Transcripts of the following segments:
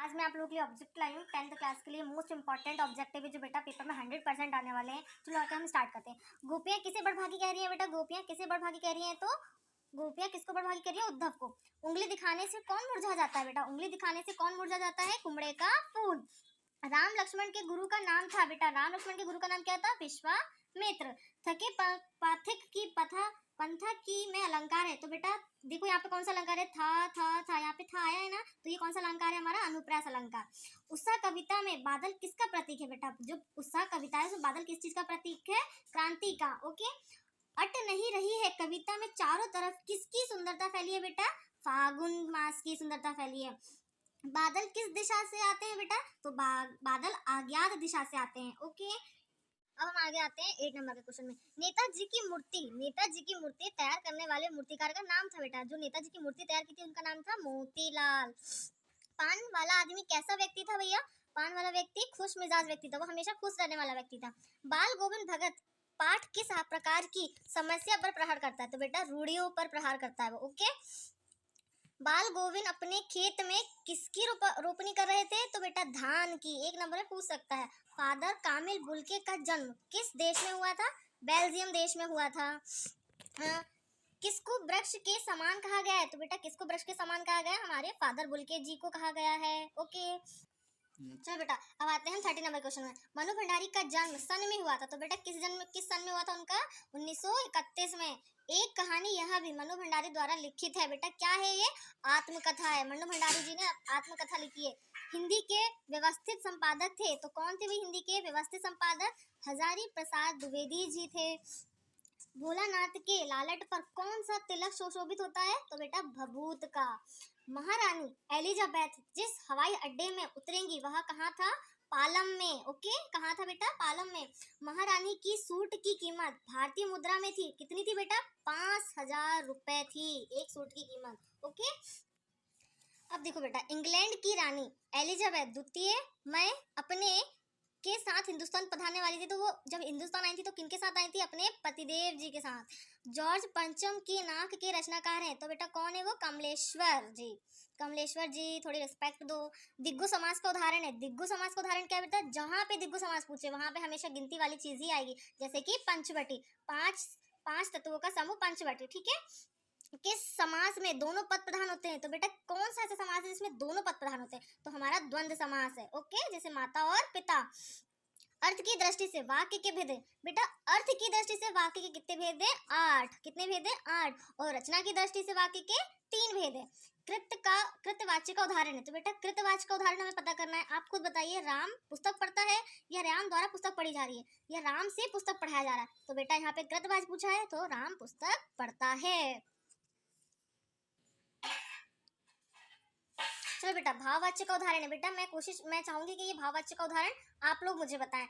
आज मैं आप लोगों के लिए ऑब्जेक्ट लाई हूँ 10th क्लास के लिए मोस्ट इंपॉर्टेंट ऑब्जेक्टिव है जो बेटा पेपर में 100% आने वाले हैं। चलो आके हम स्टार्ट करते हैं। गोपियाँ किसे बड़भागी कह रही है बेटा? गोपियाँ किसे बड़भागी कह रही है? तो गोपियाँ किसको बड़भागी कह रही है? उद्धव को। उंगली दिखाने से कौन मुरझा जाता है बेटा? उंगली दिखाने से कौन मुरझा जाता है? कुमड़े का फूल। राम लक्ष्मण के गुरु का नाम था बेटा, राम लक्ष्मण के गुरु का नाम क्या था? विश्वामित्र। थके पाथिक की पंथा की में अलंकार है, तो बेटा देखो यहाँ पे कौन सा अलंकार है? था यहाँ पे था आया है ना, तो ये कौन सा अलंकार है? हमारा अनुप्रास अलंकार। उत्साह कविता में बादल किसका प्रतीक है बेटा? जो उत्साह कविता है उसमें बादल किस चीज का प्रतीक है? क्रांति का। ओके, अट नहीं रही है कविता में चारों तरफ किसकी सुंदरता फैली है बेटा? फागुन मास की सुंदरता फैली है। बादल किस दिशा से आते हैं बेटा? तो बादल अज्ञात दिशा से आते हैं। ओके, अब हम आगे आते हैं 8 नंबर के क्वेश्चन में। नेताजी की मूर्ति तैयार करने वाले मूर्तिकार का नाम था बेटा, जो नेताजी की मूर्ति तैयार की थी उनका नाम था मोतीलाल। पान वाला आदमी कैसा व्यक्ति था भैया? पान वाला व्यक्ति खुश मिजाज व्यक्ति था, वो हमेशा खुश रहने वाला व्यक्ति था। बाल गोविंद भगत पाठ किस प्रकार की समस्या पर प्रहार करता है? तो बेटा रूढ़ियों पर प्रहार करता है वो। ओके, बाल गोविंद अपने खेत में किसकी रोपनी कर रहे थे? तो बेटा धान की। 1 नंबर में पूछ सकता है। फादर कामिल बुल्के का जन्म किस देश में हुआ था? बेल्जियम देश में हुआ था। किसको वृक्ष के समान कहा गया है? तो बेटा किसको वृक्ष के समान कहा गया है? हमारे फादर बुल्के जी को कहा गया है। ओके, चलो बेटा अब आते हैं 30 नंबर क्वेश्चन में। मनु भंडारी का जन्म सन में हुआ था, तो बेटा किस सन में हुआ था उनका? 1931 में। एक कहानी यह भी मनु भंडारी द्वारा लिखित है बेटा, क्या है ये? आत्मकथा है। मनु भंडारी जी ने आत्मकथा लिखी है। हिंदी के व्यवस्थित संपादक थे, तो कौन थे वे हिंदी के व्यवस्थित संपादक? हजारी प्रसाद द्विवेदी जी थे। भोलानाथ के लालट पर कौन सा तिलक सुशोभित होता है? तो बेटा भभूत का। महारानी एलिजाबेथ जिस हवाई अड्डे में उतरेंगी वह कहाँ था? पालम में। ओके, कहाँ था बेटा? पालम में। महारानी की सूट की कीमत भारतीय मुद्रा में थी, कितनी थी बेटा? 5000 रुपए थी एक सूट की कीमत। ओके, अब देखो बेटा, इंग्लैंड की रानी एलिजाबेथ द्वितीय में अपने के साथ हिंदुस्तान पधारने वाली थी, तो वो जब हिंदुस्तान आई थी तो किनके साथ आई थी? अपने पतिदेव जी के साथ। जॉर्ज पंचम की नाक के रचनाकार हैं, तो बेटा कौन है वो? कमलेश्वर जी। कमलेश्वर जी, थोड़ी रिस्पेक्ट दो। दिग्गु समास का उदाहरण है। दिग्गु समास का उदाहरण क्या है बेटा? जहां पे दिग्गु समास पूछे वहां पे हमेशा गिनती वाली चीज ही आएगी, जैसे कि पंचवटी, पांच तत्वों का समूह पंचवटी। ठीक है, किस समास में दोनों पद प्रधान होते हैं? तो बेटा कौन सा ऐसा समास है जिसमें दोनों पद प्रधान होते हैं? तो हमारा द्वंद्व समास है। ओके, जैसे माता और पिता। अर्थ की दृष्टि से वाक्य के भेद है बेटा, अर्थ की दृष्टि से वाक्य के कितने भेद है? 8। कितने भेद है? 8। और रचना की दृष्टि से वाक्य के 3 भेद है। कृतवाच्य का उदाहरण है, तो बेटा कृतवाच्य का उदाहरण हमें पता करना है। आप खुद बताइए, राम पुस्तक पढ़ता है या राम द्वारा पुस्तक पढ़ी जा रही है, या राम से पुस्तक पढ़ाया जा रहा है? तो बेटा यहाँ पे कृतवाच्य पूछा है, तो राम पुस्तक पढ़ता है। चलो बेटा, भाववाच्य का उदाहरण है बेटा, मैं चाहूंगी कि ये भाववाच्य का उदाहरण आप लोग मुझे बताएं।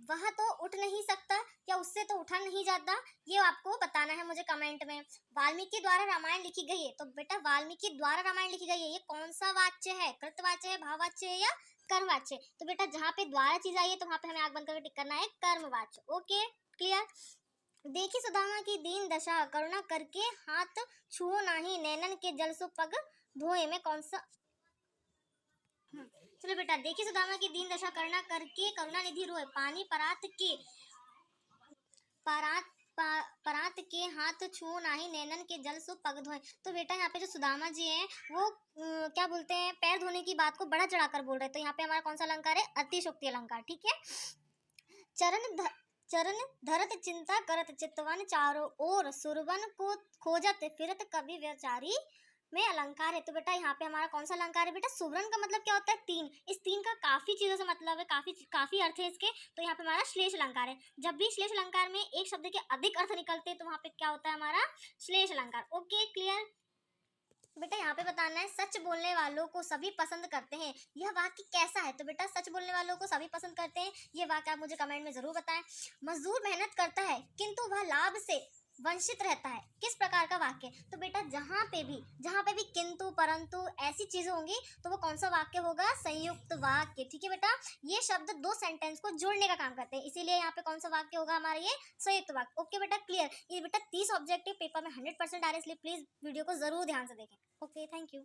वह तो उठ नहीं सकता, या उससे तो उठा नहीं जाता, ये आपको बताना है मुझे कमेंट में। वाल्मीकि द्वारा रामायण लिखी गई है, तो बेटा वाल्मीकि द्वारा रामायण लिखी गई है, ये कौन सा वाच्य है? कृतवाच्य है, भाववाच्य है, या कर्मवाच्य? तो बेटा जहाँ पे द्वारा चीज आई है तो वहां पे हमें आग बंद करके टिक करना है कर्मवाच्य। Okay, clear. देखी सुदामा की दीन दशा, करुणा करके हाथ छुओ नाही, नैनन के जल सो पग धोए में कौन सा? चलो बेटा, देखिए सुदामा की दीन दशा, करुणा करके करुणा निधि रोए, पानी परात के हाथ छुओ नाही, नैनन के जल सो पग धोए। तो बेटा यहाँ पे जो सुदामा जी हैं वो क्या बोलते हैं, पैर धोने की बात को बड़ा चढ़ाकर बोल रहे हैं, तो यहाँ पे हमारा कौन सा अलंकार है? अतिशोक्ति अलंकार। ठीक है, चरण धरत चिंता करत चितवन, चारों ओर सुरवन को खोजत फिरत कवि व्यचारी में अलंकार है। तो बेटा यहाँ पे हमारा कौन सा अलंकार है बेटा? सुवर्ण का मतलब क्या होता है? 3। इस 3 का काफी चीजों से मतलब है, काफी अर्थ है इसके, तो यहाँ पे हमारा श्लेष अलंकार है। जब भी श्लेष अलंकार में एक शब्द के अधिक अर्थ निकलते हैं तो वहां पे क्या होता है? हमारा श्लेष अलंकार। Okay, clear. बेटा यहाँ पे बताना है, सच बोलने वालों को सभी पसंद करते हैं, यह वाक्य कैसा है? तो बेटा सच बोलने वालों को सभी पसंद करते हैं, ये वाक्य आप मुझे कमेंट में जरूर बताएं। मजदूर मेहनत करता है किंतु वह लाभ से वंचित रहता है, किस प्रकार का वाक्य? तो बेटा जहाँ पे भी किंतु परंतु ऐसी चीजें होंगी तो वो कौन सा वाक्य होगा? संयुक्त वाक्य। ठीक है बेटा, ये शब्द 2 सेंटेंस को जोड़ने का काम करते हैं, इसीलिए यहाँ पे कौन सा वाक्य होगा हमारा? ये संयुक्त वाक्य। ओके बेटा, क्लियर। ये बेटा 30 ऑब्जेक्टिव पेपर में 100% आ रहे हैं, इसलिए प्लीज वीडियो को जरूर ध्यान से देखें। Okay, thank you.